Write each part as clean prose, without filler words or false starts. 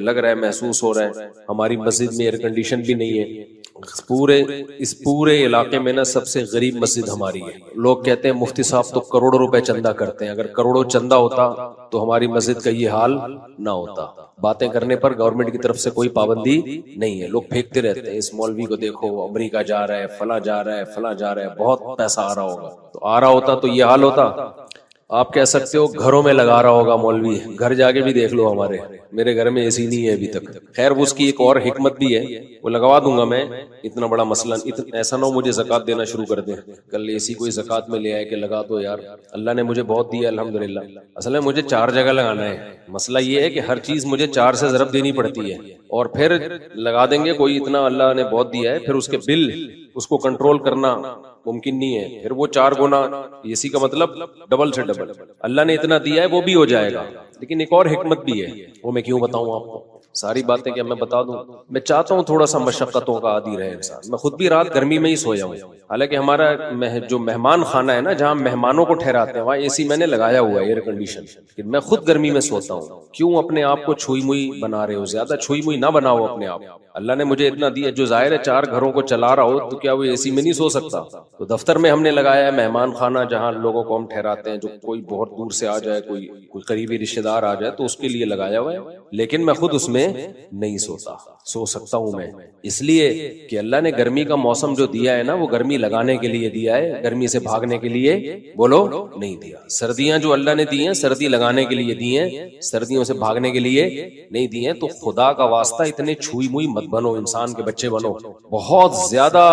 लग रहा है, महसूस हो रहा है। हमारी मस्जिद में एयर कंडीशन भी नहीं है। इस पूरे इलाके में ना सबसे गरीब मस्जिद हमारी है। लोग कहते हैं मुफ्ती साहब तो करोड़ों रुपए चंदा करते हैं। अगर करोड़ों चंदा होता तो हमारी मस्जिद का ये हाल ना होता। बातें करने पर गवर्नमेंट की तरफ से कोई पाबंदी नहीं है। लोग फेंकते रहते हैं, इस मौलवी को देखो अमेरिका जा रहा है, फला जा रहा है, फला जा रहा है, बहुत पैसा आ रहा होगा। तो आ रहा होता तो ये हाल होता। आप कह सकते हो घरों में लगा रहा होगा मौलवी, घर जाके भी देख लो हमारे, मेरे घर में एसी नहीं है अभी तक। खैर वो उसकी एक और हिकमत भी है, वो लगवा दूंगा मैं। इतना बड़ा मसला ऐसा ना हो मुझे ज़कात देना शुरू कर दे कल, एसी कोई ज़कात में ले आए कि लगा दो यार। अल्लाह ने मुझे बहुत दिया अल्हम्दुलिल्लाह। असल में मुझे 4 जगह लगाना है। मसला ये है कि हर चीज मुझे 4 से ज़रब देनी पड़ती है, और फिर लगा देंगे कोई, इतना अल्लाह ने बहुत दिया है, फिर उसके बिल उसको कंट्रोल करना मुमकिन नहीं है। फिर वो 4 गुना, इसी का मतलब डबल से डबल। अल्लाह ने इतना दिया है वो भी हो जाएगा, लेकिन एक और हिकमत भी है, वो मैं क्यों बताऊं आपको। सारी बातें क्या मैं बता दूं? मैं चाहता हूं थोड़ा सा मशक्कतों का आदी रहे इंसान। मैं खुद भी रात गर्मी में ही सोया हूं। हालांकि हमारा जो मेहमान खाना है ना, जहां मेहमानों को ठहराते हैं, वहां एसी मैंने लगाया हुआ है, एयर कंडीशन। लेकिन मैं खुद गर्मी में सोता हूँ। क्यों अपने आप को छुई मुई बना रहे हो? ज्यादा छुई मुई ना बनाओ अपने आप। अल्लाह ने मुझे इतना दिया, जो जाहिर है 4 घरों को चला रहा हो तो क्या वो एसी में नहीं सो सकता? तो दफ्तर में हमने लगाया है मेहमान खाना, जहां लोगों को हम ठहराते हैं, जो कोई बहुत दूर से आ जाए, कोई करीबी रिश्तेदार आ जाए, तो उसके लिए लगाया हुआ है। लेकिन मैं खुद उसमें नहीं सोता। सो सकता हूं मैं, इसलिए कि अल्लाह ने गर्मी का मौसम जो दिया है ना, वो गर्मी लगाने के लिए दिया है, गर्मी से भागने के लिए बोलो नहीं दिया। सर्दियां जो अल्लाह ने दी हैं, सर्दी लगाने के लिए दी हैं, सर्दियों से भागने के लिए नहीं दी हैं। तो खुदा का वास्ता इतने छुई मुई मत बनो, इंसान के बच्चे बनो। बहुत ज्यादा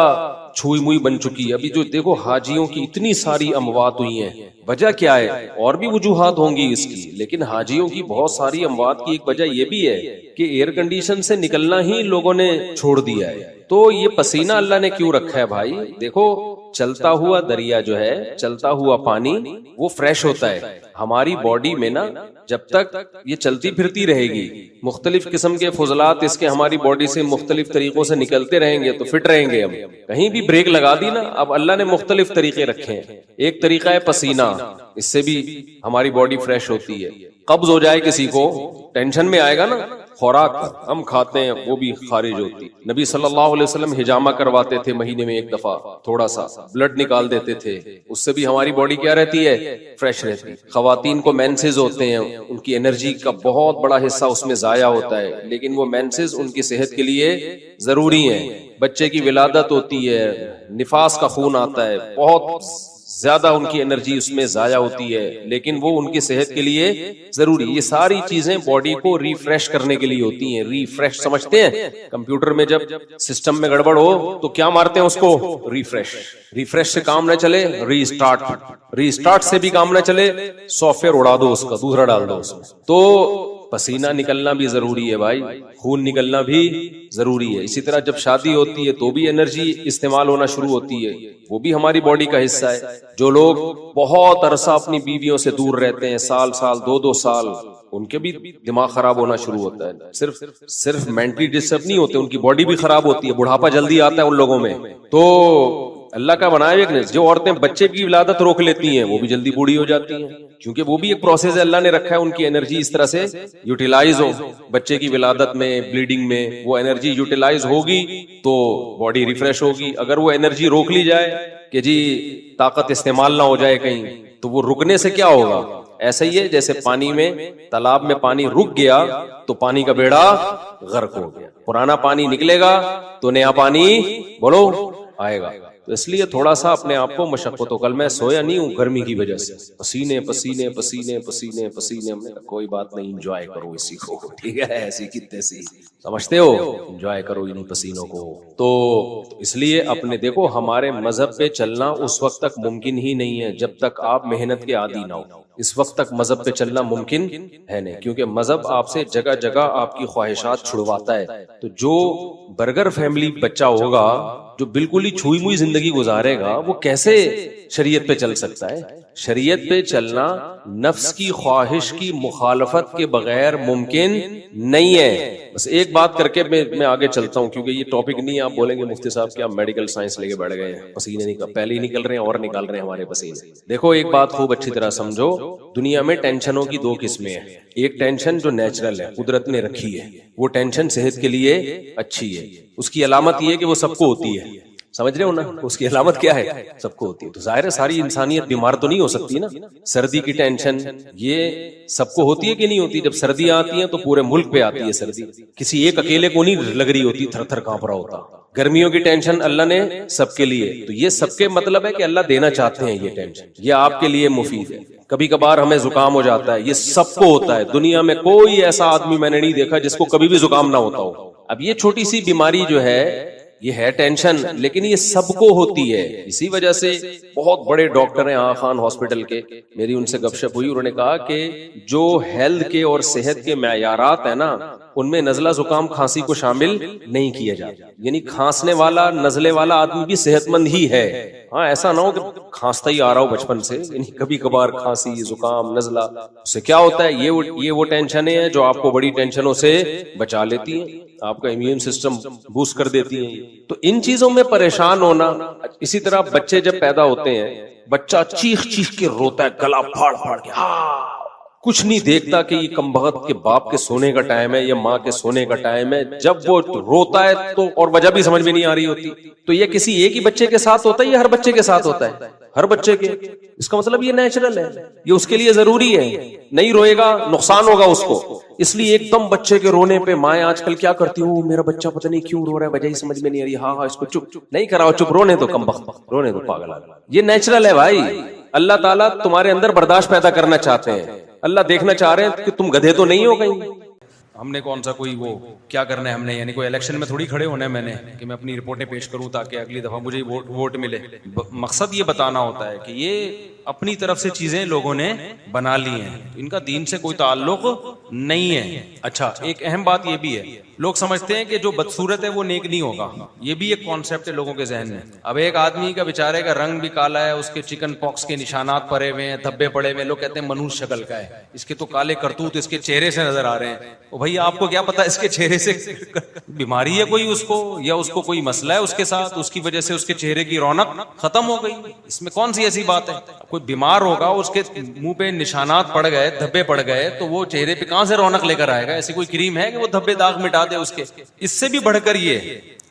छुई मुई बन चुकी है। अभी जो देखो हाजियों की इतनी सारी अमवात हुई हैं, वजह क्या है? और भी वजूहात होंगी इसकी, लेकिन हाजियों की बहुत सारी अमवात की एक वजह यह भी है कि एयर कंडीशन से निकलना ही लोगों ने छोड़ दिया है। तो ये पसीना अल्लाह ने क्यों रखा है भाई? देखो, चलता हुआ दरिया जो है, चलता हुआ पानी, वो फ्रेश होता है। हमारी बॉडी में ना, जब तक ये चलती फिरती रहेगी, मुख्तलिफ किस्म के फुजलात इसके हमारी बॉडी से मुख्तलिफ तरीकों से निकलते रहेंगे, तो फिट रहेंगे हम। कहीं भी ब्रेक लगा दी ना, अब अल्लाह ने मुख्तलिफ तरीके रखे हैं। एक तरीका है पसीना, इससे भी हमारी बॉडी फ्रेश होती है। कब्ज हो जाए किसी को, टेंशन में आएगा ना, खुराक हम खाते हैं वो भी खारिज होती। नबी सल्लल्लाहु अलैहि वसल्लम हिजामा करवाते थे, महीने में एक दफा थोड़ा सा ब्लड निकाल देते थे, उससे भी हमारी बॉडी क्या रहती है? फ्रेश रहती है। खवातीन को मेंसेस होते हैं, उनकी एनर्जी का बहुत बड़ा हिस्सा उसमें जाया होता है, लेकिन वो मेंसेस उनकी सेहत के लिए जरूरी है। बच्चे की विलादत होती है, निफास का खून आता है, बहुत ज्यादा उनकी एनर्जी उसमें जाया होती है, लेकिन वो उनकी सेहत के लिए जरूरी। ये सारी चीजें बॉडी को रिफ्रेश करने के लिए होती हैं। रिफ्रेश समझते हैं? कंप्यूटर में जब सिस्टम में गड़बड़ हो तो क्या मारते हैं उसको? रिफ्रेश। रिफ्रेश से काम न चले, रीस्टार्ट। रीस्टार्ट से भी काम न चले, सॉफ्टवेयर उड़ा दो उसका, दूसरा डाल दो उसमें। तो पसीना निकलना भी जरूरी है भाई, खून निकलना भी जरूरी है। इसी तरह जब शादी होती है तो भी एनर्जी इस्तेमाल होना शुरू होती है, वो भी हमारी बॉडी का हिस्सा है। जो लोग बहुत अरसा अपनी बीवियों से दूर रहते हैं, साल साल 2-2 साल, उनके भी दिमाग खराब होना शुरू होता है। सिर्फ मेंटली डिस्टर्ब नहीं होते, उनकी बॉडी भी खराब होती है। बुढ़ापा जल्दी आता है उन लोगों में। तो अल्लाह का बनाया एक, जो औरतें बच्चे की विलादत रोक लेती हैं, वो भी जल्दी बूढ़ी हो जाती हैं, क्योंकि वो भी एक प्रोसेस है, अल्लाह ने रखा है। उनकी एनर्जी इस तरह से यूटिलाइज हो, बच्चे की विलादत में, ब्लीडिंग में वो एनर्जी यूटिलाइज होगी तो बॉडी रिफ्रेश होगी। अगर वो एनर्जी रोक ली जाए कि जी ताकत इस्तेमाल ना हो जाए कहीं, तो वो रुकने से क्या होगा? ऐसा ही है जैसे पानी में, तालाब में पानी रुक गया तो पानी का बेड़ा गर्क हो गया। पुराना पानी निकलेगा तो नया पानी बोलो आएगा। तो इसलिए थोड़ा सा अपने आप को मशक्कत हो। कल मैं सोया नहीं हूँ गर्मी की वजह से, पसीने पसीने पसीने पसीने पसीने। हमने कहा कोई बात नहीं, एंजॉय करो इसी को, ठीक है? ऐसी कितने सी समझते हो, एंजॉय करो इन्हीं पसीनों को। तो इसलिए अपने देखो, हमारे मजहब पे चलना उस वक्त तक मुमकिन ही नहीं है जब तक आप मेहनत के आदी ना हो। इस वक्त तक मजहब पे चलना मुमकिन है नहीं, क्योंकि मजहब आपसे जगह जगह आपकी ख्वाहिशात छुड़वाता है। तो जो बर्गर फैमिली बच्चा होगा, जो बिल्कुल ही छुई मुई जिंदगी गुजारेगा, वो कैसे शरीयत पे चल सकता है? शरीयत पे चलना नफ्स की ख्वाहिश की मुखालफत के बगैर मुमकिन नहीं है। बस एक बात करके मैं आगे चलता हूं, क्योंकि ये टॉपिक नहीं, आप बोलेंगे मुफ्ती साहब कि आप मेडिकल साइंस लेके बैठ गए हैं, पसीने निकल पहले ही निकल रहे हैं और निकाल रहे हैं हमारे पसीने। देखो एक बात खूब अच्छी तरह समझो, दुनिया में टेंशनों की दो किस्में हैं। एक टेंशन जो नेचुरल है, कुदरत ने रखी है, वो टेंशन सेहत के लिए अच्छी है। उसकी अलामत ये है कि वो सबको होती है, समझ रहे हो ना, उसकी अलामत क्या है, सबको होती है। तो जाहिर है सारी इंसानियत बीमार तो नहीं हो सकती ना। सर्दी की टेंशन ये सबको होती है कि नहीं होती? जब सर्दियां आती हैं तो पूरे मुल्क पे आती है सर्दी, किसी एक अकेले को नहीं लग रही होती, थर थर कांप रहा होता। गर्मियों की टेंशन अल्लाह ने सबके लिए, तो ये सबके मतलब है कि अल्लाह देना चाहते हैं ये टेंशन, ये आपके लिए मुफीद है। कभी कभार हमें जुकाम हो जाता है, ये सबको होता है। दुनिया में कोई ऐसा आदमी मैंने नहीं देखा जिसको कभी भी जुकाम ना होता हो। अब ये छोटी सी बीमारी जो है ये है टेंशन, लेकिन ये सबको होती है। इसी वजह से बहुत बड़े डॉक्टर हैं आगा खान हॉस्पिटल के, मेरी उनसे गपशप हुई, उन्होंने कहा कि जो हेल्थ के और सेहत के मयारात है ना, उनमें नजला जुकाम खांसी को शामिल नहीं किया जाता। यानी खांसने वाला नजले वाला आदमी भी सेहतमंद ही है। हाँ, ऐसा ना हो कि खांसता ही आ रहा हो बचपन से, यानी कभी कभार खांसी जुकाम नजला, उससे क्या होता है, ये वो टेंशनें हैं जो आपको बड़ी टेंशनों से बचा लेती हैं, आपका इम्यून सिस्टम बूस्ट कर देती हैं। तो इन चीजों में परेशान होना। इसी तरह बच्चे जब पैदा होते हैं, बच्चा चीख चीख के रोता है, गला फाड़ फाड़ के, कुछ नहीं देखता कि ये कमबख्त के बाप के सोने का टाइम है या माँ के सोने का टाइम है। जब वो रोता है तो, और वजह भी समझ में नहीं आ रही होती, तो ये किसी एक ही बच्चे के साथ होता है या हर बच्चे के साथ होता है? हर बच्चे के। इसका मतलब ये नेचुरल है, ये उसके लिए जरूरी है। नहीं रोएगा नुकसान होगा उसको। इसलिए एकदम बच्चे के रोने पे माए आजकल क्या करती हूँ, मेरा बच्चा पता नहीं क्यों रो रहा है, वजह ही समझ में नहीं आ रही, हाँ इसको चुप नहीं कराओ, चुप रोने दो, कमबख्त रोने दो, पागल आदमी। ये नेचुरल है भाई। अल्लाह ताला तुम्हारे अंदर बर्दाश्त पैदा करना चाहते हैं। अल्लाह देखना चाह रहे हैं कि तुम गधे तो नहीं हो कहीं। हमने कौन सा कोई वो क्या करना है, हमने यानी कोई इलेक्शन में थोड़ी खड़े होना है मैंने कि मैं अपनी रिपोर्टें पेश करूं ताकि अगली दफा मुझे वोट मिले। मकसद ये बताना होता है कि ये अपनी तरफ से चीजें लोगों ने बना ली हैं, इनका दीन से कोई ताल्लुक नहीं है। अच्छा, एक अहम बात ये भी है, लोग समझते हैं कि जो बदसूरत है वो नेक नहीं होगा। ये भी एक कॉन्सेप्ट है लोगों के जहन में। अब एक आदमी का बेचारे का रंग भी काला है, उसके चिकन पॉक्स के निशानात पड़े हुए हैं, धब्बे पड़े हुए हैं, लोग कहते हैं मनुष्य शक्ल का है, इसके तो काले करतूत इसके चेहरे से नजर आ रहे हैं। तो भैया आपको क्या पता इसके चेहरे से बीमारी है कोई उसको, या उसको कोई मसला है उसके साथ, उसकी वजह से उसके चेहरे की रौनक खत्म हो गई? इसमें कौन सी ऐसी बात है? कोई बीमार होगा, उसके मुंह पे निशानात पड़ गए, धब्बे पड़ गए, तो वो चेहरे पे कहां से रौनक लेकर आएगा? ऐसी कोई क्रीम है कि वो धब्बे दाग मिटा दे उसके? इससे भी बढ़कर ये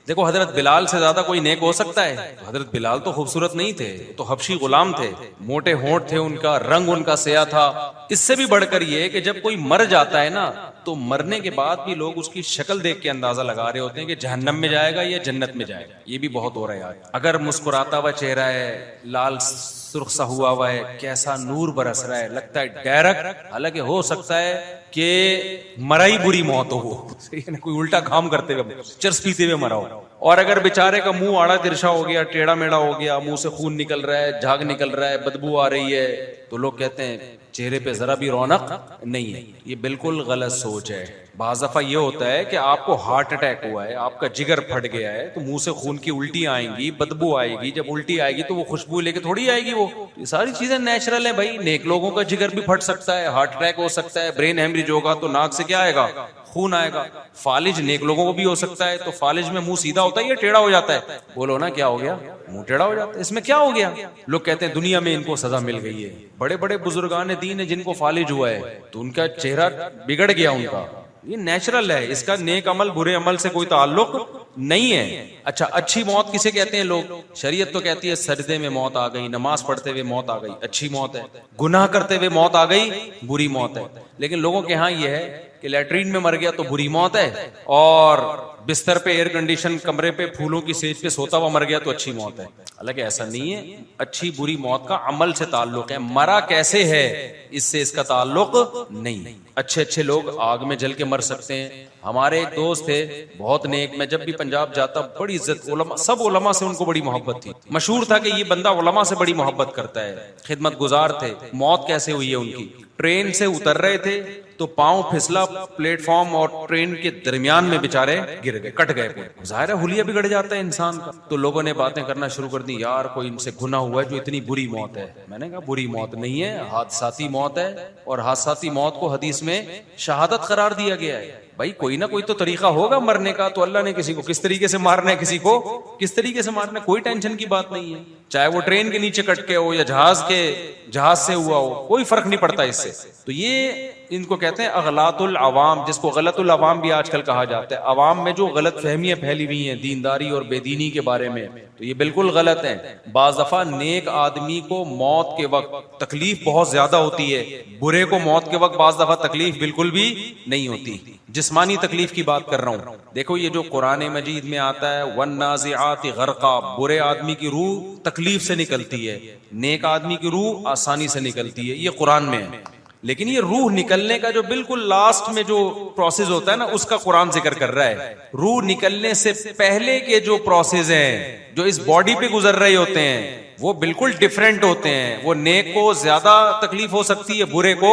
देखो, हजरत बिलाल से ज्यादा कोई नेक हो सकता है? तो हजरत बिलाल तो खूबसूरत नहीं थे, तो हबशी गुलाम थे, मोटे होंठ थे, उनका रंग उनका सया था। इससे भी बढ़कर ये कि जब कोई मर जाता है ना, तो मरने के बाद भी लोग उसकी शक्ल देख के अंदाजा लगा रहे होते हैं कि जहन्नम में जाएगा या जन्नत में जाएगा। ये भी बहुत हो रहा है यार। अगर मुस्कुराता हुआ चेहरा है, लाल सुर्ख सा हुआ है, कैसा नूर बरस रहा है, लगता है डायरेक्ट, हालांकि हो सकता है कि मरा ही बुरी मौत हो, कोई उल्टा काम करते हुए, चरस पीते हुए मरा हो। और अगर बेचारे का मुंह आड़ा तिरछा हो गया, टेढ़ा मेढ़ा हो गया, मुंह से खून निकल रहा है, झाग निकल रहा है, बदबू आ रही है, तो लोग कहते हैं चेहरे पे जरा भी रौनक नहीं है। ये बिल्कुल गलत सोच है। बाज़ दफा ये होता है कि आपको हार्ट अटैक हुआ है, आपका जिगर फट गया है, तो मुंह से खून की उल्टी आएंगी, बदबू आएगी। जब उल्टी आएगी तो वो खुशबू लेके थोड़ी आएगी। वो ये सारी चीजें नेचुरल है भाई। नेक लोगों का जिगर भी फट सकता है, हार्ट अटैक हो सकता है, ब्रेन हेमरेज होगा तो नाक से क्या आएगा, खून आएगा। फालिज नेक लोगों को भी हो सकता है, तो फालिज में मुंह सीधा होता है या टेढ़ा हो जाता है? बोलो ना क्या हो गया, मुंह टेढ़ा हो जाता है, इसमें क्या हो गया? लोग कहते हैं दुनिया में इनको सजा मिल गई है। बड़े बड़े बुजुर्गान दीन है जिनको फालिज हुआ है, तो उनका चेहरा बिगड़ गया उनका। ये नेचुरल है, इसका नेक अमल बुरे अमल से कोई ताल्लुक नहीं है। अच्छा, अच्छी मौत किसे कहते हैं लोग? शरीयत तो कहती है सजदे में मौत आ गई, नमाज पढ़ते हुए मौत आ गई, अच्छी मौत है। गुनाह करते हुए मौत आ गई, बुरी मौत है। लेकिन लोगों के यहाँ यह है कि लैट्रीन में मर गया तो बुरी मौत है, और बिस्तर पे एयर कंडीशन कमरे पे फूलों की सेज पे सोता हुआ मर गया तो अच्छी मौत है। हालांकि ऐसा नहीं है। अच्छी बुरी मौत का अमल से ताल्लुक है, मरा कैसे है इससे इसका ताल्लुक नहीं। अच्छे अच्छे लोग आग में जल के मर सकते हैं। हमारे एक दोस्त थे बहुत नेक, मैं जब भी पंजाब जाता बड़ी इज्जत, उलमा, सब उलमा से उनको बड़ी मोहब्बत थी। मशहूर था कि ये बंदा उलमा से बड़ी मोहब्बत करता है, खिदमत गुजार थे। मौत कैसे हुई है उनकी? ट्रेन से उतर रहे थे, तो पांव फिसला प्लेटफॉर्म और ट्रेन के दरमियान में बेचारे गिर गए, कट गए पूरे। जाहिर है हुलिया बिगड़ जाता है इंसान का। तो लोगों ने बातें करना शुरू कर दी, यार कोई इनसे गुनाह हुआ है जो इतनी बुरी मौत है। मैंने कहा बुरी मौत नहीं है, हादसाती मौत है, और हादसाती मौत को हदीस में शहादत करार दिया गया है। भाई कोई ना कोई तो तरीका होगा मरने का। तो अल्लाह ने किसी को किस तरीके से मारना है, किसी को किस तरीके से मारना है, कोई टेंशन की बात नहीं है। चाहे वो ट्रेन के नीचे कट के हो या जहाज से हुआ हो, कोई फर्क नहीं पड़ता इससे। तो ये इनको कहते हैं अगलातुल अवाम, जिसको गलतुल अवाम भी आजकल कहा जाता है। अवाम में जो गलत फहमियां फैली हुई हैं दीनदारी और बेदीनी के बारे में, तो ये बिल्कुल गलत है। बाज़ दफा नेक आदमी को मौत के वक्त तकलीफ बहुत ज्यादा होती है, बुरे को मौत के वक्त बाज़ दफा तकलीफ बिल्कुल भी नहीं होती। जिस्मानी तकलीफ की बात कर रहा हूं। देखो ये जो कुरान मजीद में आता है, वन्नाज़िआति गरक़ा, बुरे आदमी की रूह तकलीफ से निकलती है, नेक आदमी की रूह आसानी से निकलती है, ये कुरान में है। लेकिन ये रूह निकलने का जो बिल्कुल लास्ट में जो प्रोसेस होता है ना, उसका कुरान जिक्र कर रहा है। रूह निकलने से पहले के जो प्रोसेस हैं, जो इस बॉडी पे गुजर रहे होते हैं, वो बिल्कुल डिफरेंट होते हैं। वो नेक को ज्यादा तकलीफ हो सकती है, बुरे को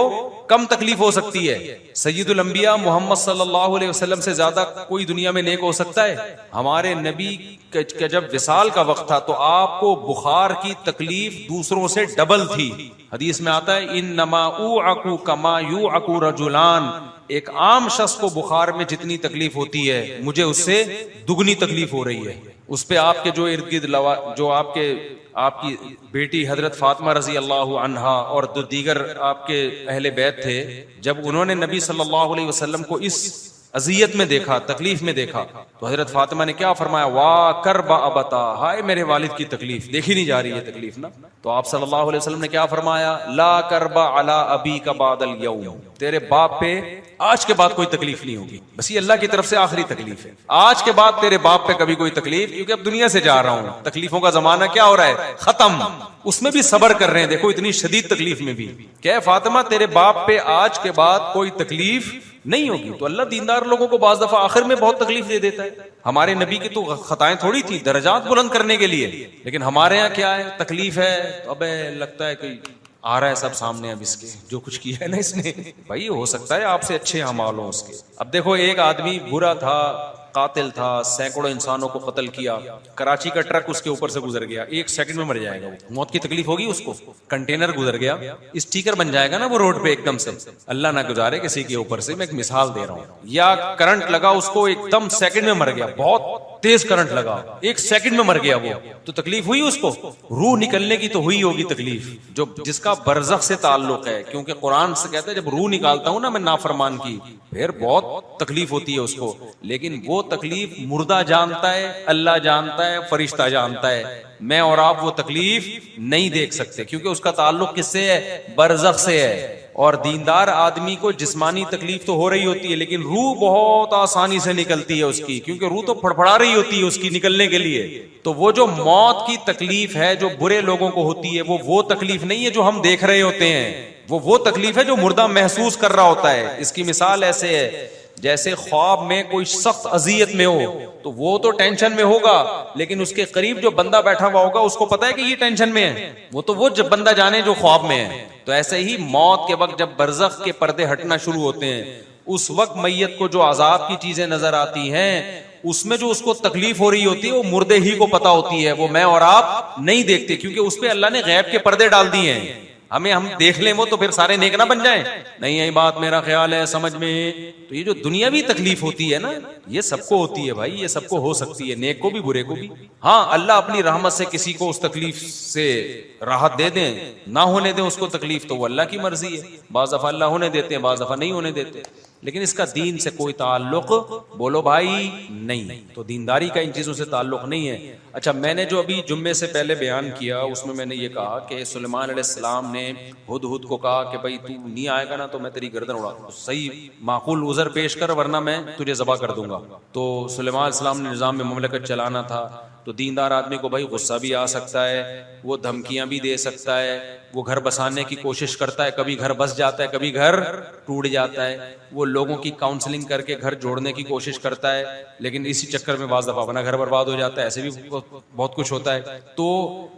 कम तकलीफ हो सकती है। सय्यदुल अंबिया मोहम्मद सल्लल्लाहु अलैहि वसल्लम से ज्यादा कोई दुनिया में नेक हो सकता है? हमारे नबी का जब विसाल का वक्त था तो आपको बुखार की तकलीफ दूसरों से डबल थी। हदीस में आता है, इन्नमा उअकु कमा युअकु रजुलान, एक आम शख्स को बुखार में जितनी तकलीफ होती है, मुझे उससे दुगनी तकलीफ हो रही है। उस पे आपके जो इर्द गिर्द जो आपकी बेटी हजरत फातिमा रजी अल्लाह अन्हा और दो दीगर आपके अहले बैत थे, जब उन्होंने नबी सल्लल्लाहु अलैहि वसल्लम को इस अजियत में देखा, तकलीफ में देखा, तो हजरत फातिमा ने क्या फरमाया, वाह करबा अबता, हाय मेरे वालिद की तकलीफ, देखी नहीं जा रही है तकलीफ ना। तो आप सल्लल्लाहु अलैहि वसल्लम ने क्या फरमाया, ला करबा अला अबी का बादल यौम, तेरे बाप पे आज के बाद कोई तकलीफ नहीं होगी। बस ये अल्लाह की तरफ से आखिरी तकलीफ है, आज के बाद तेरे बाप पे कभी कोई तकलीफ, क्योंकि अब दुनिया से जा रहा हूं, तकलीफों का जमाना क्या हो रहा है, खत्म। उसमें भी सबर कर रहे हैं, देखो इतनी शदीद तकलीफ में भी। क्या फातिमा तेरे बाप पे आज के बाद कोई तकलीफ नहीं होगी। तो अल्लाह दीनदार लोगों को बाज़ दफा आखिर में बहुत तकलीफ दे देता है। हमारे नबी की तो खताएं थोड़ी थी, दर्जात बुलंद करने के लिए, लेकिन हमारे यहाँ क्या है, तकलीफ है तो अबे लगता है कि आ रहा है सब सामने, अब इसके जो कुछ किया है ना इसने, भाई हो सकता है आपसे अच्छे अमाल हो उसके। अब देखो एक आदमी बुरा था, कातिल था, सैकड़ों इंसानों को कत्ल किया, कराची का ट्रक उसके ऊपर से गुजर गया, 1 सेकंड में मर जाएगा वो, मौत की तकलीफ होगी उसको। कंटेनर गुजर गया, स्टिकर बन जाएगा ना वो रोड पे एकदम से, अल्लाह ना गुजारे किसी के ऊपर से, मैं एक मिसाल दे रहा हूँ। या करंट लगा उसको, एकदम सेकंड में मर गया, बहुत तेज करंट लगा, 1 सेकंड में मर गया वो, तो तकलीफ हुई उसको। रूह निकलने की तो हुई होगी तकलीफ, जो जिसका बरज़ख से ताल्लुक है, क्योंकि कुरान से कहता है जब रूह निकालता हूं ना मैं नाफरमान की, फिर बहुत तकलीफ होती है उसको। लेकिन वो तकलीफ मुर्दा जानता है, अल्लाह जानता है, फरिश्ता जानता है, मैं और आप वो तकलीफ नहीं देख सकते, क्योंकि उसका ताल्लुक किससे है, बरज़ख से है। और दीनदार आदमी को जिस्मानी तकलीफ तो हो रही होती है, लेकिन रूह बहुत आसानी से निकलती है उसकी, क्योंकि रूह तो फड़फड़ा रही होती है उसकी निकलने के लिए। तो वो जो मौत की तकलीफ है जो बुरे लोगों को होती है, वो तकलीफ नहीं है जो हम देख रहे होते हैं, वो तकलीफ है जो मुर्दा महसूस कर रहा होता है। इसकी मिसाल ऐसे है, जैसे ख्वाब में कोई सख्त अजियत में हो तो वो तो टेंशन में होगा, लेकिन उसके करीब जो बंदा बैठा हुआ होगा उसको पता है कि ये टेंशन में है, वो जब बंदा जाने जो ख्वाब में है। तो ऐसे ही मौत के वक्त जब बरज़ख के पर्दे हटना शुरू होते हैं, उस वक्त मैयत को जो अजाब की चीजें नजर आती हैं, उसमें जो उसको तकलीफ हो रही होती है वो मुर्दे ही को पता होती है, वो मैं और आप नहीं देखते, क्योंकि उस पे अल्लाह ने गैब के पर्दे डाल दिए हैं। हम देख लें वो तो फिर सारे नेक ना बन जाएं, नहीं यही बात मेरा ख्याल है समझ में। तो ये जो दुनियावी तकलीफ होती है ना, ये सबको होती है भाई, ये सबको हो सकती है, नेक को भी बुरे को भी। हाँ, अल्लाह अपनी रहमत से किसी को उस तकलीफ से राहत दे दें, ना होने दें उसको तकलीफ, तो वो अल्लाह की मर्जी है। बाज़ दफा अल्लाह होने देते हैं, बाज़ दफा नहीं होने देते, लेकिन इसका दीन से कोई ताल्लुक बोलो भाई नहीं। तो दीनदारी का इन चीजों से ताल्लुक नहीं है। अच्छा, मैंने जो अभी जुम्मे से पहले बयान किया उसमें मैंने ये कहा कि सुलेमान अलैहिस्सलाम ने हुदहुद को कहा कि भाई तू नहीं आएगा ना तो मैं तेरी गर्दन उड़ा दूंगा, सही माकूल उज़र पेश कर वरना मैं तुझे ज़बा कर दूंगा। तो सुलेमान अलैहिस्सलाम ने निज़ाम में ममलकत चलाना था, तो दीनदार आदमी को भाई गुस्सा भी आ सकता है, वो धमकियां भी दे सकता है, वो घर बसाने की कोशिश करता है, कभी घर बस जाता है, कभी घर टूट जाता है, वो लोगों की काउंसलिंग करके घर जोड़ने की कोशिश करता है, लेकिन इसी चक्कर में बाज़ दफा अपना घर बर्बाद हो जाता है। ऐसे भी बहुत कुछ होता है। तो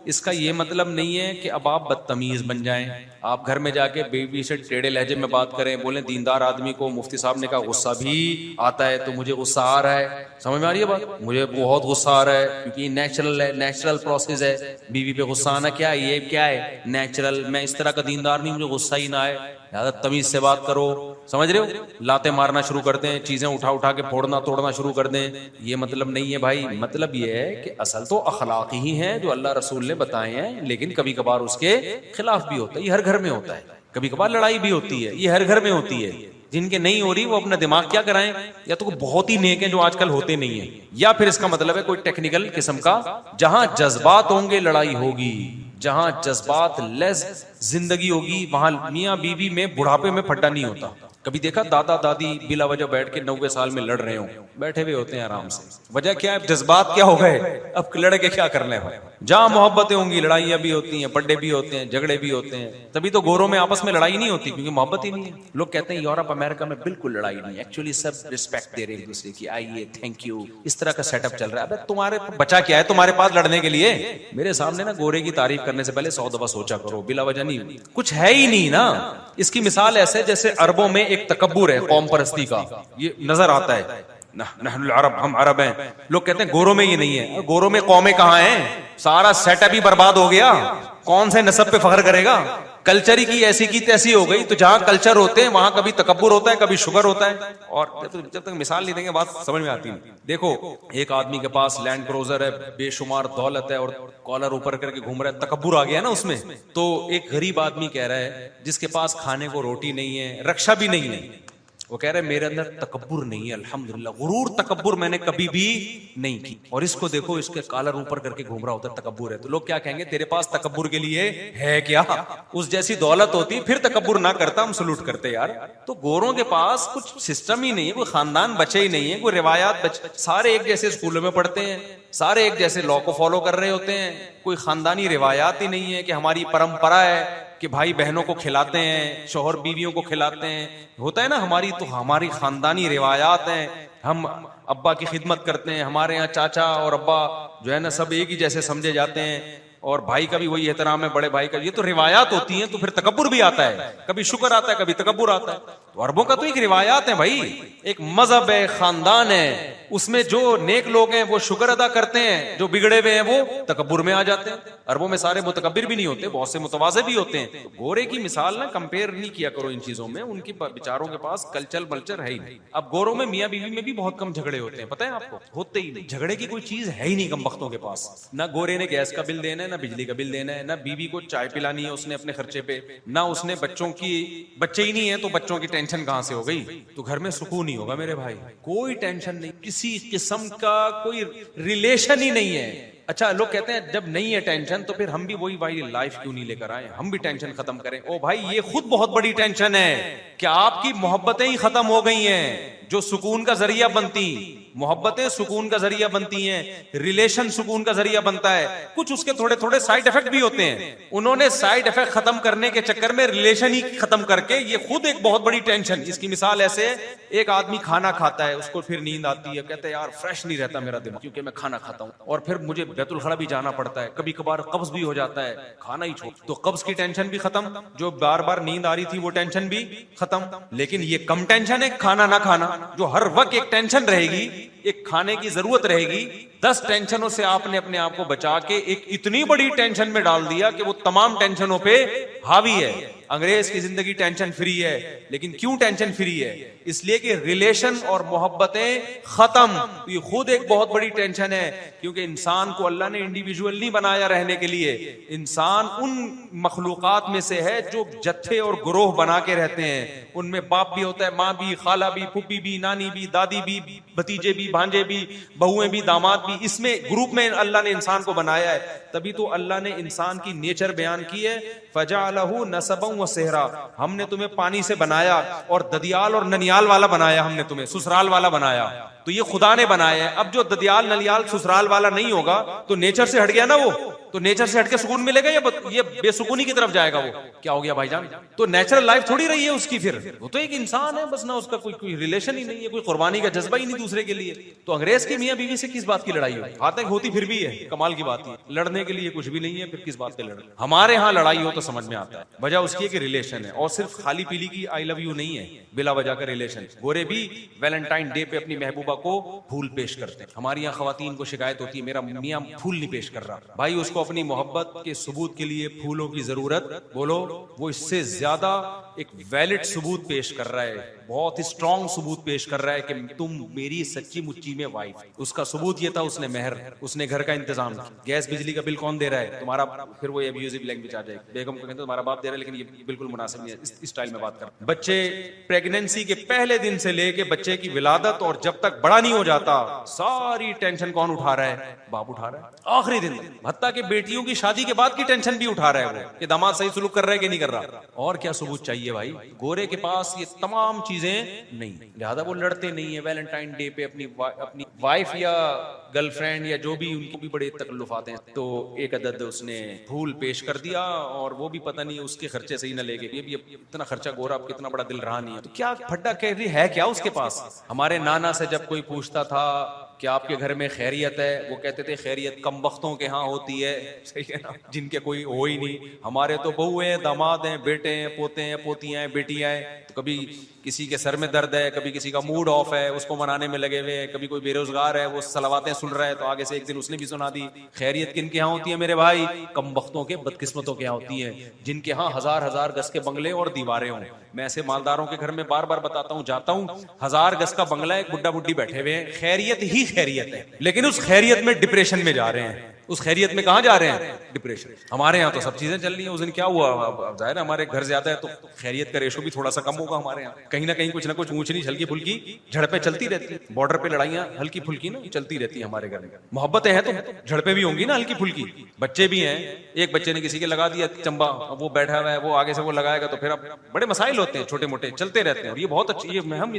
इसका ये मतलब नहीं है कि अब आप बदतमीज बन जाएं, आप घर में जाके बेबी से टेढ़े लहजे में बात करें, बोले दीनदार आदमी को मुफ्ती साहब ने कहा गुस्सा भी आता है, तो मुझे गुस्सा आ रहा है। समझ में आ रही है बात? मुझे बहुत गुस्सा आ रहा है क्योंकि नेचुरल है, नेचुरल प्रोसेस है। बीवी पे गुस्सा आना क्या है? ये क्या है? नेचुरल। मैं इस तरह का दीनदार नहीं, मुझे गुस्सा ही ना आए। ज्यादा तमीज से बात करो। समझ रहे हो? लाते मारना शुरू कर दें, चीजें उठा उठा के फोड़ना तोड़ना शुरू कर दें, ये मतलब नहीं है भाई। मतलब ये है कि असल तो अखलाक ही है जो अल्लाह रसूल ने बताए हैं, लेकिन कभी कभार उसके खिलाफ भी होता है। ये हर घर में होता है। कभी कभार लड़ाई भी होती है, ये हर घर में होती है। जिनके नहीं हो रही वो अपना दिमाग क्या कराएं, या तो बहुत ही नेक हैं जो आजकल होते नहीं है, या फिर इसका मतलब है कोई टेक्निकल किस्म का। जहां जज्बात होंगे लड़ाई होगी, जहां जज्बात लेस जिंदगी होगी वहां मियां बीवी में बुढ़ापे में फड्डा नहीं होता। कभी देखा दादा दादी बिला वजह बैठ के 90 साल में लड़ रहे हो? बैठे हुए होते हैं आराम से। वजह क्या है? जज्बात क्या हो गए, अब लड़के क्या करने हो। जहां मोहब्बतें होंगी लड़ाइयां भी होती हैं, बर्थडे भी होते हैं, झगड़े भी होते हैं। तभी तो गोरों में आपस में लड़ाई नहीं होती, क्योंकि मोहब्बत ही नहीं है। लोग कहते हैं यूरोप अमेरिका में बिल्कुल लड़ाई नहीं, एक्चुअली सब रिस्पेक्ट दे रहे हैं एक दूसरे की, आइए थैंक यू, इस तरह का सेटअप चल रहा है। अबे तुम्हारे बचा क्या है तुम्हारे पास लड़ने के लिए? मेरे सामने ना गोरे की तारीफ करने से पहले 100 दफा सोचा करो। बिला वजह नहीं, कुछ है ही नहीं ना। इसकी मिसाल ऐसे जैसे अरबों में एक तकब्बुर है कौम परस्ती का, ये नजर आता है। अरब, हम अरब हैं। लोग कहते हैं गोरों में ये नहीं है। गोरों में कौमें कहां हैं? सारा सेटअप ही बर्बाद हो गया। कौन से नस्ब पे फख्र करेगा? कल्चर ही की ऐसी की तैसी हो गई। तो जहां कल्चर होते हैं वहां कभी तकब्बुर होता है, कभी शुगर होता है। और जब तक मिसाल नहीं देंगे बात समझ में आती नहीं। देखो, एक आदमी के पास लैंड क्रूजर है, बेशुमार दौलत है, और कॉलर ऊपर करके घूम रहा है, तकब्बुर आ गया ना उसमें। तो एक गरीब आदमी कह रहा है, जिसके पास खाने को रोटी नहीं है, रक्षा भी नहीं है, वो कह रहे हैं मेरे अंदर तकब्बुर नहीं है, अल्हम्दुलिल्लाह। गुरूर तकब्बुर मैंने कभी भी नहीं की। और इसको देखो, इसके कॉलर ऊपर करके घूम रहा होता है, तकब्बुर है। तो लोग क्या कहेंगे? तेरे पास तकब्बुर के लिए है क्या? उस जैसी दौलत होती फिर तकब्बुर ना करता, हम सलूट करते यार। तो गोरों के पास कुछ सिस्टम ही नहीं है, कोई खानदान बचे ही नहीं है, कोई रिवायात बचे। सारे एक जैसे स्कूलों में पढ़ते हैं, सारे एक जैसे लॉ को फॉलो कर रहे होते हैं। कोई खानदानी रिवायात ही नहीं है कि हमारी परंपरा है कि भाई बहनों को खिलाते हैं, शौहर बीवियों को खिलाते हैं। होता है ना, हमारी तो हमारी खानदानी रिवायात हैं। हम अब्बा की खिदमत करते हैं, हमारे यहाँ चाचा और अब्बा जो है ना सब एक ही जैसे समझे जाते हैं, और भाई का भी वही एहतराम है, बड़े भाई का। ये तो रिवायात होती हैं, तो फिर तकब्बुर भी आता है, कभी शुक्र आता है, कभी तकब्बुर आता है। तो अरबों का तो एक रिवायात है भाई, एक मजहब है, खानदान है। उसमें जो नेक लोग हैं वो शुक्र अदा करते हैं, जो बिगड़े हुए हैं वो तकब्बुर में आ जाते हैं। अरबों में सारे मुतकब्बिर भी नहीं होते, बहुत से मुतवाज़े भी होते हैं। तो गोरे की मिसाल ना कंपेयर नहीं किया करो इन चीजों में। उनकी बेचारों के पास कल्चर बल्चर है ही नहीं। अब गोरों में मियां बीवी में भी बहुत कम झगड़े होते हैं, पता है आपको? होते ही नहीं। झगड़े की कोई चीज है ही नहीं कम वक्तों के पास। ना गोरे ने गैस का बिल देना है, ना बिजली का बिल देना है, ना बीवी को चाय पिलानी है उसने अपने खर्चे पे, ना उसने बच्चों की, बच्चे ही नहीं है तो बच्चों की टेंशन कहां से हो गई? तो घर में सुकून नहीं होगा मेरे भाई। कोई टेंशन नहीं, किसी किस्म का कोई रिलेशन ही नहीं है। अच्छा, लोग कहते हैं जब नहीं है टेंशन तो फिर हम भी वही भाई लाइफ क्यों नहीं लेकर आए, हम भी टेंशन खत्म करें। ओ भाई, ये खुद बहुत बड़ी टेंशन है कि आपकी मोहब्बतें ही खत्म हो गई हैं जो सुकून का जरिया बनती। मोहब्बतें सुकून का जरिया बनती हैं, रिलेशन सुकून का जरिया बनता है। कुछ उसके थोड़े थोड़े साइड इफेक्ट भी होते हैं। उन्होंने साइड इफेक्ट खत्म करने के चक्कर में रिलेशन ही खत्म करके, ये खुद एक बहुत बड़ी टेंशन। इसकी मिसाल ऐसे, एक आदमी खाना खाता है, उसको फिर नींद आती है, कहते हैं यार फ्रेश नहीं रहता मेरा दिमाग क्योंकि मैं खाना खाता हूं, और फिर मुझे बैतुल खला भी जाना पड़ता है, कभी कभार कब्ज भी हो जाता है, खाना ही छोड़। तो कब्ज की टेंशन भी खत्म, जो बार बार नींद आ रही थी वो टेंशन भी खत्म। लेकिन ये कम टेंशन है खाना ना खाना, जो हर वक्त एक टेंशन रहेगी, एक खाने की जरूरत रहेगी। 10 टेंशनों से आपने अपने आप को बचा के एक इतनी बड़ी टेंशन में डाल दिया कि वो तमाम टेंशनों पे हावी है। अंग्रेज की जिंदगी टेंशन फ्री है, लेकिन क्यों टेंशन फ्री है? इसलिए कि रिलेशन और मोहब्बतें खत्म। तो ये खुद एक बहुत बड़ी टेंशन है, क्योंकि इंसान को अल्लाह ने इंडिविजुअल नहीं बनाया रहने के लिए। इंसान उन मखलूकात में से है जो जत्थे और ग्रोह बना के रहते हैं। उनमें बाप भी होता है, माँ भी, खाला भी, फूफी भी, नानी भी, दादी भी, भतीजे भी, भांजे भी, बहुएं भी, दामाद भी। इसमें ग्रुप में अल्लाह ने इंसान को बनाया है। तभी तो अल्लाह ने इंसान की नेचर बयान की है, फजालहू नसबा व सेहरा। हमने तुम्हें पानी से बनाया और ददियाल और ननियाल वाला बनाया, हमने तुम्हें ससुराल वाला बनाया। तो ये खुदा ने बनाया है। अब जो ददियाल नलियाल ससुराल वाला नहीं होगा तो नेचर से हट गया ना, वो तो नेचर से हटके सुकून मिलेगा या ये बेसुकूनी की तरफ जाएगा? वो क्या हो गया भाईजान? तो नेचुरल लाइफ थोड़ी रही है उसकी, फिर वो तो एक इंसान है बस ना, उसका कोई रिलेशन ही नहीं है, कोई कुर्बानी का जज्बा ही नहीं दूसरे के लिए। तो अंग्रेज की मियां बीवी से किस बात की लड़ाई हो? हाथ तक होती फिर भी है, कमाल की बात है, लड़ने के लिए कुछ भी नहीं है, फिर किस बात पे लड़? हमारे यहाँ लड़ाई हो तो समझ में आता है, वजह उसकी है कि रिलेशन है, और सिर्फ खाली पीली की आई लव यू नहीं है, बिला वजह का रिलेशन। गोरे भी वैलेंटाइन डे पे अपनी महबूबा को फूल पेश करते हैं। हमारी यहाँ खवातीन को शिकायत होती है, मेरा मियां फूल नहीं पेश कर रहा। भाई उसको अपनी मोहब्बत के सबूत के लिए फूलों की जरूरत, बोलो वो इससे ज्यादा एक वैलिड सबूत पेश कर रहा है, बहुत ही स्ट्रॉन्ग सबूत पेश कर रहा है कि तुम मेरी सच्ची मुच्ची में वाइफ। उसका सबूत ये था, उसने मेहर, उसने घर का इंतजाम किया। गैस बिजली का बिल कौन दे रहा है? तुम्हारा। फिर वो अब्यूजिव लैंग्वेज आ जाएगी, बेगम को कहते तुम्हारा बाप दे रहा है, लेकिन ये बिल्कुल मुनासिब नहीं है, इस स्टाइल में बात कर। बच्चे प्रेगनेंसी के पहले दिन से लेके बच्चे की विलादत और जब तक बड़ा नहीं हो जाता, सारी टेंशन कौन उठा रहा है? बाप उठा रहा है। आखिरी दिन हत्ता के बेटियों की शादी के बाद की टेंशन भी उठा रहा है वो, कि दामाद सही सलूक कर रहा है कि नहीं कर रहा। और क्या सबूत चाहिए भाई? गोरे के पास ये तमाम चीजें नहीं, लिहाजा वो लड़ते नहीं है। वैलेंटाइन डे पे अपनी वाइफ या गर्लफ्रेंड या जो भी, उनको भी बड़े तकल्लुफ आते हैं, तो एक अदद उसने फूल पेश कर दिया, और वो भी पता नहीं उसके खर्चे से ही न लेके, ये भी इतना खर्चा, गोरा आपको इतना बड़ा दिल रहा नहीं है, तो क्या फड्डा कह रही है क्या उसके पास? हमारे नाना से जब कोई पूछता था कि आपके घर में खैरियत है, वो कहते थे खैरियत कम वक्तों के यहाँ होती है, सही है ना, जिनके कोई हो ही नहीं। हमारे तो बहू हैं, दामाद हैं, बेटे हैं, पोते हैं, पोतियां हैं, बेटियां हैं, तो कभी किसी के सर में दर्द है, कभी किसी का मूड ऑफ है, उसको मनाने में लगे हुए हैं, कभी कोई बेरोजगार है, वो सलावातें सुन रहा है, तो आगे से एक दिन उसने भी सुना दी। खैरियत किनके यहाँ होती है मेरे भाई? कम वक्तों के, बदकिस्मतों के यहाँ होती है, जिनके यहाँ हजार हजार गज के बंगले और दीवारें हों। मैं ऐसे मालदारों के घर में बार बार बताता हूँ, जाता हूँ, 1000 गज का बंगला, एक बुड्ढा बुड्ढी बैठे हुए हैं, खैरियत ही खैरियत है, लेकिन उस खैरियत में डिप्रेशन में जा रहे हैं। उस खैरियत में कहां जा रहे हैं? डिप्रेशन। हमारे यहाँ तो सब चीजें चल रही हैं। उस दिन क्या हुआ? अब जाहिर है हमारे घर ज्यादा है तो खैरियत का रेशो भी थोड़ा सा कम होगा हमारे यहाँ। कहीं ना कहीं कुछ ना कुछ ऊंच नीच, हल्की फुल्की झड़पें चलती रहती है, बॉर्डर पे लड़ाइयां हल्की फुल्की ना चलती रहती है हमारे घर में। मोहब्बतें हैं तो झड़पें भी होंगी ना हल्की फुल्की। बच्चे भी हैं, एक बच्चे ने किसी के लगा दिया चंबा, वो बैठा हुआ है, वो आगे से वो लगाएगा, तो फिर अब बड़े मसाइल होते हैं, छोटे मोटे चलते रहते हैं। और ये बहुत अच्छी, ये हम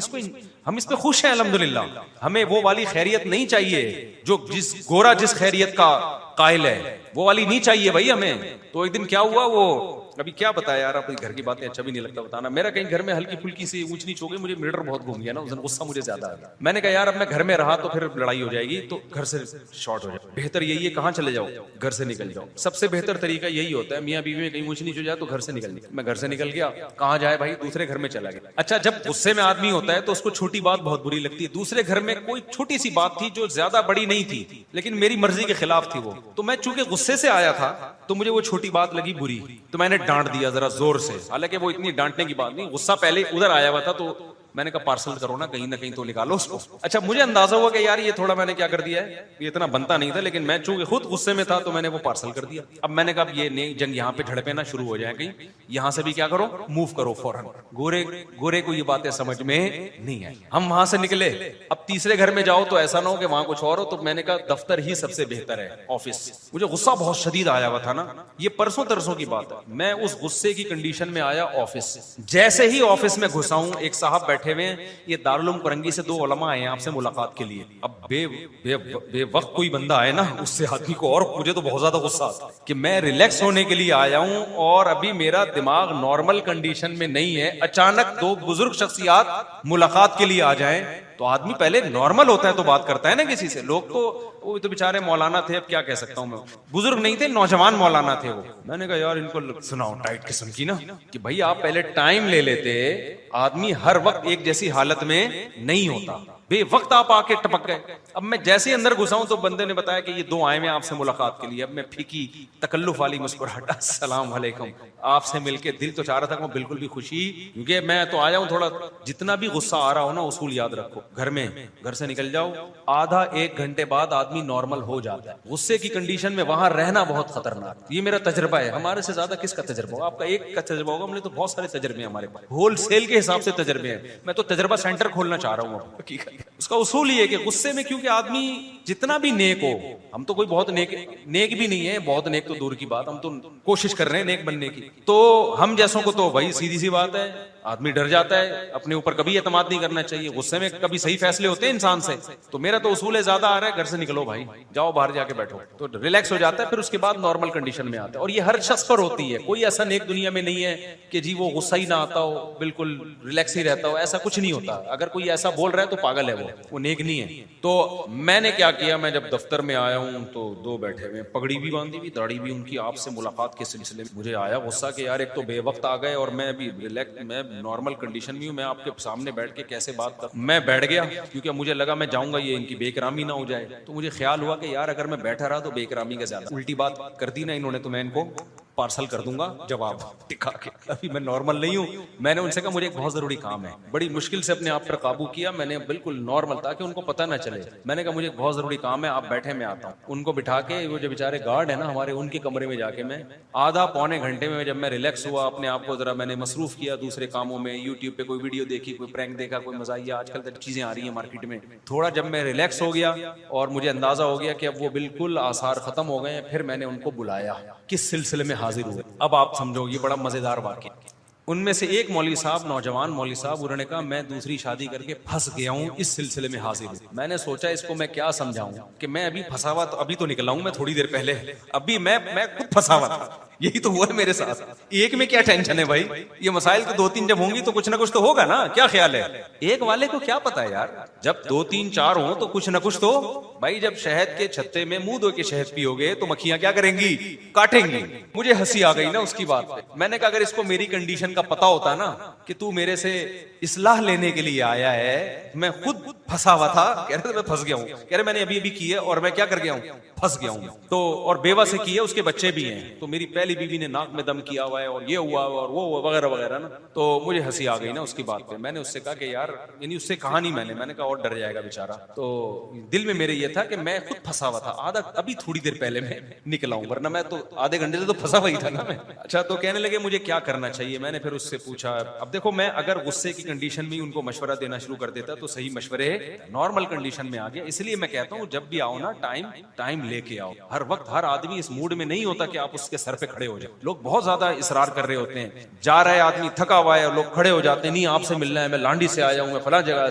इस पे खुश हैं अल्हम्दुलिल्लाह। हमें वो वाली खैरियत नहीं चाहिए जो गोरा जिस खैरियत का कायल है, वो वाली नहीं चाहिए भाई हमें। तो एक दिन क्या हुआ, वो अभी क्या बताया यार, अपनी घर की बातें अच्छा भी नहीं लगता बताना। मेरा कहीं घर में हल्की फुल्की सी ऊंच नीच हो गई, मुझे मीटर बहुत घूम गया ना उस दिन, गुस्सा मुझे ज्यादा आ गया। मैंने कहा यार अब मैं घर में रहा तो फिर लड़ाई हो जाएगी, तो घर से शॉर्ट हो जाए, बेहतर यही है कहाँ चले जाओ, घर से निकल जाओ। सबसे बेहतर तरीका यही होता है, मियां बीवी में कहीं ऊंच नीच हो जाए तो घर से निकल। मैं घर से निकल गया, कहाँ जाए भाई, दूसरे घर में चला गया। अच्छा, जब गुस्से में आदमी होता है तो उसको छोटी बात बहुत बुरी लगती है। दूसरे घर में कोई छोटी सी बात थी जो ज्यादा बड़ी नहीं थी, लेकिन मेरी मर्जी के खिलाफ थी वो, तो मैं चूंकि गुस्से से आया था तो मुझे वो छोटी बात लगी बुरी, तो मैंने डांट दिया जरा जोर से। हालांकि वो इतनी डांटने की बात नहीं, गुस्सा पहले उधर आया हुआ था, तो मैंने कहा पार्सल करो ना कहीं तो निकालो उसको। अच्छा, मुझे अंदाजा हुआ कि यार ये थोड़ा मैंने क्या कर दिया है, ये इतना बनता नहीं था, लेकिन मैं चूंकि खुद गुस्से में था तो मैंने वो पार्सल कर दिया। अब मैंने कहा ये नई जंग यहाँ पे झड़पे ना शुरू हो जाए, कहीं यहाँ से भी क्या करो, मूव करो फौरन। गोरे को ये बातें समझ में नहीं आई। हम वहां से निकले, अब तीसरे घर में जाओ तो ऐसा ना हो कि वहां कुछ और हो, तो मैंने कहा दफ्तर ही सबसे बेहतर है, ऑफिस। मुझे गुस्सा बहुत शदीद आया हुआ था ना, ये परसों तरसों की बात है। मैं उस गुस्से की कंडीशन में आया ऑफिस। जैसे ही ऑफिस में घुसा हूं, एक साहब बैठे हुए, ये दारुल कुरंगी से 2 उलमा आए हैं आपसे मुलाकात के लिए। अब बेवक्त कोई बंदा आए ना, उससे आदमी को, और मुझे तो बहुत ज्यादा गुस्सा आता है कि मैं रिलैक्स होने के लिए आया हूं और अभी मेरा दिमाग नॉर्मल कंडीशन में नहीं है। अचानक 2 बुजुर्ग शख्सियात मुलाकात के लिए आ जाएं तो आदमी पहले नॉर्मल होता है तो बात करता है ना किसी से। लोग तो वो तो बेचारे मौलाना थे, अब क्या कह सकता हूं मैं, बुजुर्ग नहीं थे, नौजवान मौलाना थे वो। मैंने कहा यार इनको सुनाओ टाइट किस्म की ना, कि भाई आप पहले टाइम ले लेते, आदमी हर वक्त एक जैसी हालत में नहीं होता, बेवक्त आप आके टपक गए। अब मैं जैसे ही अंदर घुसा हूं तो बंदे ने बताया कि ये 2 आए हैं आपसे मुलाकात के लिए। अब मैं फीकी तकल्लुफ वाली मुस्कुराहट, अस्सलाम वालेकुम, आपसे मिलके दिल तो चाह रहा था कि बिल्कुल भी खुशी, क्योंकि मैं तो आया हूं थोड़ा, जितना भी गुस्सा आ रहा हो ना उसूल याद रखो, घर से निकल जाओ, आधा 1 घंटे बाद आदमी नॉर्मल हो जाता है। गुस्से की कंडीशन में वहां रहना बहुत खतरनाक, ये मेरा तजर्बा है। हमारे से ज्यादा किसका तजर्बा होगा? आपका एक का तजर्बा होगा, हमने तो बहुत सारे तजर्बे हमारे पास, होलसेल के हिसाब से तजर्बे हैं। मैं तो तजर्बा सेंटर खोलना चाह रहा हूँ, उसका उसूल ये है कि गुस्से में, क्योंकि आदमी जितना भी नेक हो, हम तो कोई बहुत नेक भी नहीं है, बहुत नेक तो दूर की बात, हम तो कोशिश कर रहे हैं नेक बनने की, तो हम जैसों को तो भाई सीधी सी बात है, आदमी डर जाता है, अपने ऊपर कभी एतमाद नहीं करना चाहिए, गुस्से में कभी सही फैसले होते हैं इंसान से। तो मेरा तो उसूल है, ज्यादा आ रहा है घर से निकलो भाई, जाओ बाहर जाके बैठो, तो रिलैक्स हो जाता है, फिर उसके बाद नॉर्मल कंडीशन में आता है। और ये हर शख्स पर होती है, कोई ऐसा नेक दुनिया में नहीं है कि जी वो गुस्सा ही ना आता हो, बिल्कुल रिलैक्स ही रहता हो, ऐसा कुछ नहीं होता। अगर कोई ऐसा बोल रहा है तो पागल है, वो नेक नहीं है। तो मैंने क्या किया, मैं जब दफ्तर में आया हूं तो दो बैठे हुए, पगड़ी भी बांधी हुई, दाढ़ी भी उनकी, आपसे मुलाकात के सिलसिले में मुझे आया गुस्सा कि यार एक तो बेवक्त आ गए और मैं अभी रिलैक्स, मैं नॉर्मल कंडीशन में हूं, मैं आपके सामने बैठ के कैसे बात कर। मैं बैठ गया क्योंकि मुझे लगा मैं जाऊंगा ये इनकी बेकरामी ना हो जाए। तो मुझे ख्याल हुआ कि यार अगर मैं बैठा रहा तो बेकरामी का ज्यादा उल्टी बात कर दी ना इन्होंने, तो मैं इनको पार्सल कर दूंगा जवाब टिका के। अभी मैं नॉर्मल नहीं हूं। मैंने उनसे कहा मुझे एक बहुत जरूरी काम है, बड़ी मुश्किल से अपने आप पर काबू किया मैंने, बिल्कुल नॉर्मल ताकि उनको पता ना चले। मैंने कहा मुझे एक बहुत जरूरी काम है, आप बैठे, मैं आता हूं। उनको बिठा के, वो जो बेचारे गार्ड है ना हमारे, उनके कमरे में जाके मैं आधा पौने घंटे में, जब मैं रिलैक्स हुआ, अपने आप को जरा मैंने मसरूफ किया दूसरे कामों में, यूट्यूब पे कोई वीडियो देखी, कोई प्रैंक देखा, कोई मजाकिया, आजकल तक चीजें आ रही है मार्केट में, थोड़ा जब मैं रिलैक्स हो गया और मुझे अंदाजा हो गया कि अब वो बिल्कुल आसार खत्म हो गए हैं, फिर मैंने उनको बुलाया, किस सिलसिले में हाजिर हुए। अब आप समझो, ये बड़ा मजेदार वाकया। उनमें से एक मौलवी साहब, नौजवान मौलवी साहब, उन्होंने कहा मैं दूसरी शादी करके फंस गया हूं, इस सिलसिले में हाजिर हूं। मैंने सोचा इसको मैं क्या समझाऊं कि मैं अभी फंसा हुआ, तो अभी तो निकला हूं मैं थोड़ी देर पहले, अभी मैं खुद फंसा हुआ था, यही तो हुआ है मेरे साथ। एक में क्या टेंशन है भाई, ये मसाइल तो दो तीन जब होंगी तो कुछ ना कुछ तो होगा ना, क्या ख्याल है? एक वाले को क्या पता है यार, जब दो तीन चार हो तो कुछ ना कुछ तो भाई। जब शहद के छत्ते में मुंह धो के शहद पियोगे तो मक्खियां क्या करेंगी, काटेंगी। मुझे हंसी आ गई ना उसकी बात पे। मैंने कहा अगर इसको मेरी कंडीशन का पता होता ना कि तू मेरे से इस्लाह लेने के लिए आया है, मैं खुद फंसा हुआ था, कह रहे मैं फंस गया हूं, कह रहे मैंने अभी अभी की है और मैं क्या कर गया हूं, फंस गया हूं। तो और बेवा से की है, उसके बच्चे भी हैं, तो मेरी पहली बीवी ने नाक में दम किया हुआ है और ये हुआ और वो वगैरह वगैरह ना। तो मुझे हंसी आ गई ना उसकी बात पे। मैंने उससे कहा कि यार, यानी उससे कहा नहीं मैंने कहा और डर जाएगा बेचारा। तो दिल में मेरे ये था कि मैं खुद फंसा हुआ था, आधा अभी थोड़ी देर पहले मैं निकला हूं, वरना मैं तो आधे घंटे से तो फंसा हुआ ही था ना मैं। अच्छा, तो कहने लगे मुझे क्या करना चाहिए। मैंने फिर उससे पूछा, अब देखो मैं अगर गुस्से की कंडीशन में उनको मशवरा देना शुरू कर देता तो सही मशवरे नॉर्मल कंडीशन में आ गया। इसलिए मैं कहता हूं जब भी आओ ना, टाइम लेके आओ। हर वक्त हर आदमी इस मूड में नहीं होता कि आप उसके सर पे खड़े हो जाओ। लोग बहुत ज्यादा इसरार कर रहे होते हैं, जा रहा है आदमी थका हुआ है, लोग खड़े हो जाते हैं, नहीं आपसे मिलना है, मैं लांडी से आया हूं, मैं फला जगह